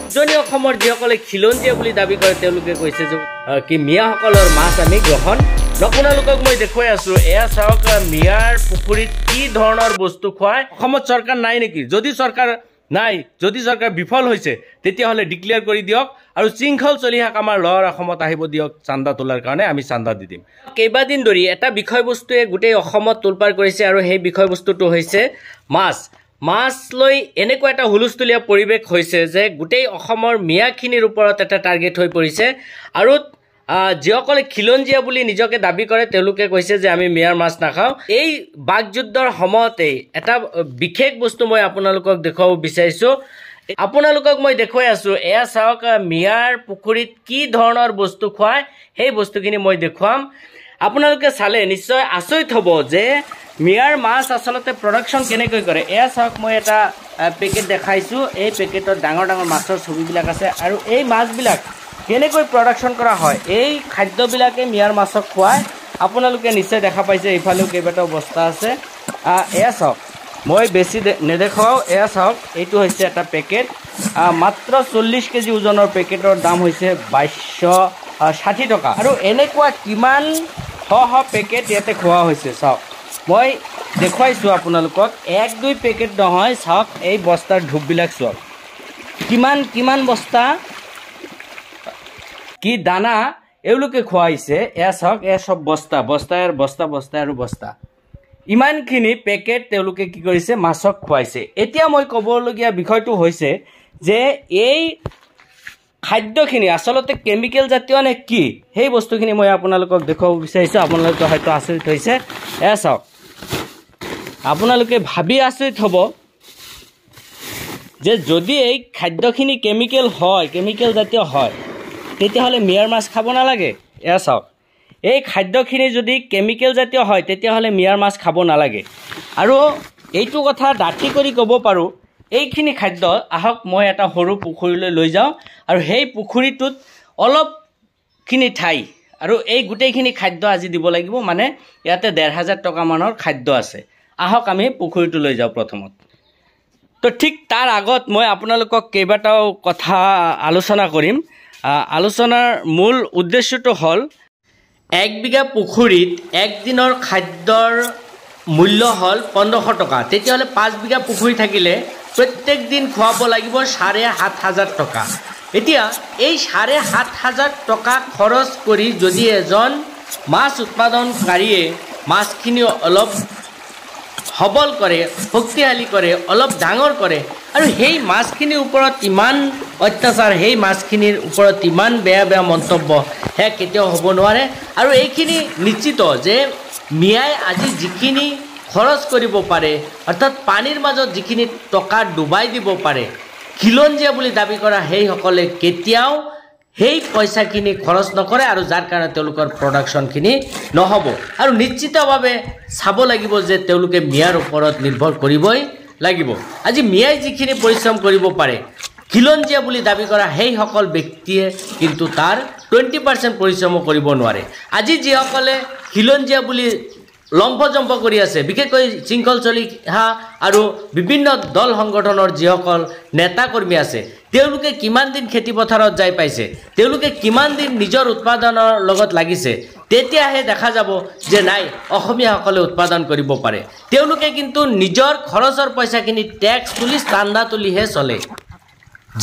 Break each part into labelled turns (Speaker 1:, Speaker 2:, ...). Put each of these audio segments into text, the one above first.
Speaker 1: উজনি অসমৰ যিসকলে খিলঞ্জীয়া বুলি দাবী কৰে তেওঁলোকে কৈছে যে কি মিয়াসকলৰ মাছ আমি গ্ৰহণ আপোনালোকক মই দেখুৱাই আছো এয়া চাওক মিয়াৰ পুখুৰীত কি ধৰণৰ বস্তু খুৱায় অসমত চৰকাৰ নাই নেকি যদি চৰকাৰ নাই যদি চৰকাৰ বিফল হৈছে তেতিয়াহ'লে ডিক্লেয়াৰ কৰি দিয়ক আৰু শৃংখল চলি থাক আমাৰ লৱাৰ অসমত আহিব দিয়ক চান্দা তোলাৰ কাৰণে আমি চান্দা দি দিম কেইবাদিন ধৰি এটা বিষয়বস্তুৱে গোটেই অসমত তোলপাৰ কৰিছে আৰু সেই বিষয়বস্তুটো হৈছে মাছ লৈ এনেকুৱা এটা হুলস্থুলীয়া পৰিৱেশ হৈছে যে গোটেই অসমৰ মিয়াখিনিৰ ওপৰত এটা টাৰ্গেট হৈ পৰিছে আৰু যিসকলে খিলঞ্জীয়া বুলি নিজকে দাবী কৰে তেওঁলোকে কৈছে যে আমি মিয়াৰ মাছ নাখাওঁ এই বাকযুদ্ধৰ সময়তে এটা বিশেষ বস্তু মই আপোনালোকক দেখুৱাব বিচাৰিছোঁ আপোনালোকক মই দেখুৱাই আছো এয়া চাওক মিয়াৰ পুখুৰীত কি ধৰণৰ বস্তু খুৱায় সেই বস্তুখিনি মই দেখুৱাম আপোনালোকে চালে নিশ্চয় আচৰিত হ'ব যে মিয়াৰ মাছ আসলতে প্ৰডাকশ্যন কেনেকৈ কৰে এয়া চাওক মই এটা পেকেট দেখাইছোঁ এই পেকেটত ডাঙৰ ডাঙৰ মাছৰ ছবিবিলাক আছে আৰু এই মাছবিলাক কেনেকৈ প্ৰডাকশ্যন কৰা হয় এই খাদ্যবিলাকে মিয়াৰ মাছক খুৱায় আপোনালোকে নিশ্চয় দেখা পাইছে এইফালেও কেইবাটাও বস্তা আছে এয়া চাওক মই বেছি নেদেখাওঁ এয়া চাওক এইটো হৈছে এটা পেকেট মাত্ৰ 40 কেজি ওজনৰ পেকেটৰ দাম হৈছে 2260 টকা আৰু এনেকুৱা কিমান পেকেট ইয়াতে খোৱা হৈছে চাওক মই দেখুৱাইছোঁ আপোনালোকক 1-2 পেকেট নহয় চাওক এই বস্তাৰ ধূপবিলাক চাওক কিমান বস্তা কি দানা এওঁলোকে খুৱাইছে এয়া চাওক এয়া সব বস্তা ইমানখিনি পেকেট তেওঁলোকে কি কৰিছে মাছক খুৱাইছে এতিয়া মই ক'বলগীয়া বিষয়টো হৈছে যে এই খাদ্যখিনি আসলতে কেমিকেল জাতীয় নে কি সেই বস্তুখিনি মই আপোনালোকক দেখুৱাব বিচাৰিছোঁ আপোনালোকে হয়তো আচৰিত হৈছে এয়া চাওক আপোনালোকে ভাবি আচৰিত হ'ব যে যদি এই খাদ্যখিনি কেমিকেল জাতীয় হয় তেতিয়াহ'লে মিয়াৰ মাছ খাব নালাগে এয়া চাওক এই খাদ্যখিনি যদি কেমিকেল জাতীয় হয় তেতিয়াহ'লে মিয়াৰ মাছ খাব নালাগে আৰু এইটো কথা ডাঠি কৰি ক'ব পাৰোঁ এইখিনি খাদ্য আহক মই এটা সৰু পুখুৰীলৈ লৈ যাওঁ আৰু সেই পুখুৰীটোত অলপখিনি ঠাই আৰু এই গোটেইখিনি খাদ্য আজি দিব লাগিব মানে ইয়াতে 1,500 টকা মানৰ খাদ্য আছে আহক আমি পুখুৰীটো লৈ যাওঁ প্ৰথমত তো ঠিক তাৰ আগত মই আপোনালোকক কেইবাটাও কথা আলোচনা কৰিম আলোচনাৰ মূল উদ্দেশ্যটো হ'ল 1 বিঘা পুখুৰীত একদিনৰ খাদ্যৰ মূল্য হ'ল 1500 টকা তেতিয়াহ'লে 5 বিঘা পুখুৰী থাকিলে প্ৰত্যেক দিন খুৱাব লাগিব 7,500 টকা এতিয়া এই 7,500 টকা খৰচ কৰি যদি এজন মাছ উৎপাদনকাৰীয়ে মাছখিনি অলপ সবল কৰে শক্তিশালী কৰে অলপ ডাঙৰ কৰে আৰু সেই মাছখিনিৰ ওপৰত ইমান অত্যাচাৰ সেই মাছখিনিৰ ওপৰত ইমান বেয়া মন্তব্য হে কেতিয়াও হ'ব নোৱাৰে আৰু এইখিনি নিশ্চিত যে মিয়াই আজি যিখিনি খৰচ কৰিব পাৰে অৰ্থাৎ পানীৰ মাজত যিখিনি টকা ডুবাই দিব পাৰে খিলঞ্জীয়া বুলি দাবী কৰা সেইসকলে কেতিয়াও সেই পইচাখিনি খৰচ নকৰে আৰু যাৰ কাৰণে তেওঁলোকৰ প্ৰডাকশ্যনখিনি নহ'ব আৰু নিশ্চিতভাৱে চাব লাগিব যে তেওঁলোকে মিয়াৰ ওপৰত নিৰ্ভৰ কৰিবই লাগিব আজি মিয়াই যিখিনি পৰিশ্ৰম কৰিব পাৰে খিলঞ্জীয়া বুলি দাবী কৰা সেইসকল ব্যক্তিয়ে কিন্তু তাৰ 20% পৰিশ্ৰমো কৰিব নোৱাৰে আজি যিসকলে খিলঞ্জীয়া বুলি লম্ফজম্প কৰি আছে বিশেষকৈ শৃংখল চলিহা আৰু বিভিন্ন দল সংগঠনৰ যিসকল নেতাকৰ্মী আছে তেওঁলোকে কিমান দিন খেতি পথাৰত যাই পাইছে তেওঁলোকে কিমান দিন নিজৰ উৎপাদনৰ লগত লাগিছে তেতিয়াহে দেখা যাব যে নাই অসমীয়াসকলে উৎপাদন কৰিব পাৰে তেওঁলোকে কিন্তু নিজৰ খৰচৰ পইচাখিনি টেক্স তুলি চান্দা তুলিহে চলে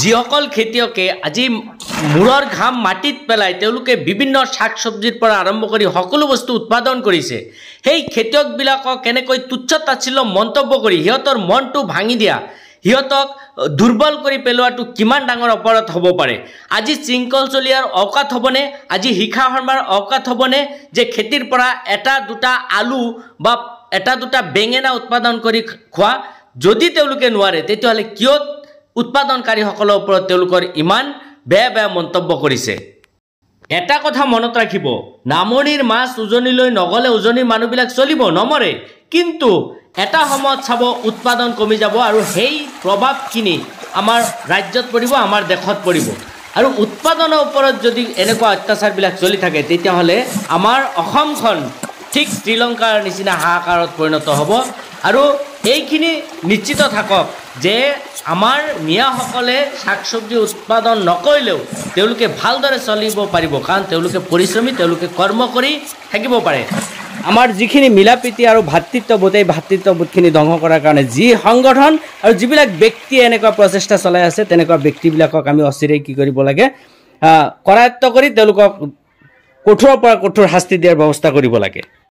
Speaker 1: যিসকল খেতিয়কে আজি মূৰৰ ঘাম মাটিত পেলাই তেওঁলোকে বিভিন্ন শাক চব্জিৰ পৰা আৰম্ভ কৰি সকলো বস্তু উৎপাদন কৰিছে সেই খেতিয়কবিলাকক কেনেকৈ তুচ্ছ-তাচ্ছিল্য মন্তব্য কৰি সিহঁতৰ মনটো ভাঙি দিয়া সিহঁতক দুৰ্বল কৰি পেলোৱাটো কিমান ডাঙৰ অপৰাধ হ'ব পাৰে আজি শৃংখল চলিহাৰ অকাত হ'বনে আজি শিখা শৰ্মাৰ অকাত হ'বনে যে খেতিৰ পৰা এটা দুটা আলু বা এটা দুটা বেঙেনা উৎপাদন কৰি খোৱা যদি তেওঁলোকে নোৱাৰে তেতিয়াহ'লে কিয় উৎপাদনকাৰীসকলৰ ওপৰত তেওঁলোকৰ ইমান বেয়া মন্তব্য কৰিছে এটা কথা মনত ৰাখিব নামনিৰ মাছ উজনিলৈ নগলে উজনিৰ মানুহবিলাক চলিব নমৰে কিন্তু এটা সময়ত চাব উৎপাদন কমি যাব আৰু সেই প্ৰভাৱখিনি আমাৰ ৰাজ্যত পৰিব আমাৰ দেশত পৰিব আৰু উৎপাদনৰ ওপৰত যদি এনেকুৱা অত্যাচাৰবিলাক চলি থাকে তেতিয়াহ'লে আমাৰ অসমখন ঠিক শ্ৰীলংকাৰ নিচিনা হাহাকাৰত পৰিণত হ'ব আৰু এইখিনি নিশ্চিত থাকক যে আমাৰ মিয়াসকলে শাক চব্জি উৎপাদন নকৰিলেও তেওঁলোকে ভালদৰে চলিব পাৰিব, কাৰণ তেওঁলোকে পৰিশ্ৰমী, তেওঁলোকে কৰ্ম কৰি থাকিব পাৰে। আমাৰ যিখিনি মিলাপ্ৰীতি আৰু ভাতৃত্ববোধ, এই ভাতৃত্ববোধখিনি ধ্বংস কৰাৰ কাৰণে যি সংগঠন আৰু যিবিলাক ব্যক্তিয়ে এনেকুৱা প্ৰচেষ্টা চলাই আছে, তেনেকুৱা ব্যক্তিবিলাকক আমি অচিৰেই কি কৰিব লাগে, কৰায়ত্ব কৰি তেওঁলোকক কঠোৰৰ পৰা কঠোৰ শাস্তি দিয়াৰ ব্যৱস্থা কৰিব লাগে।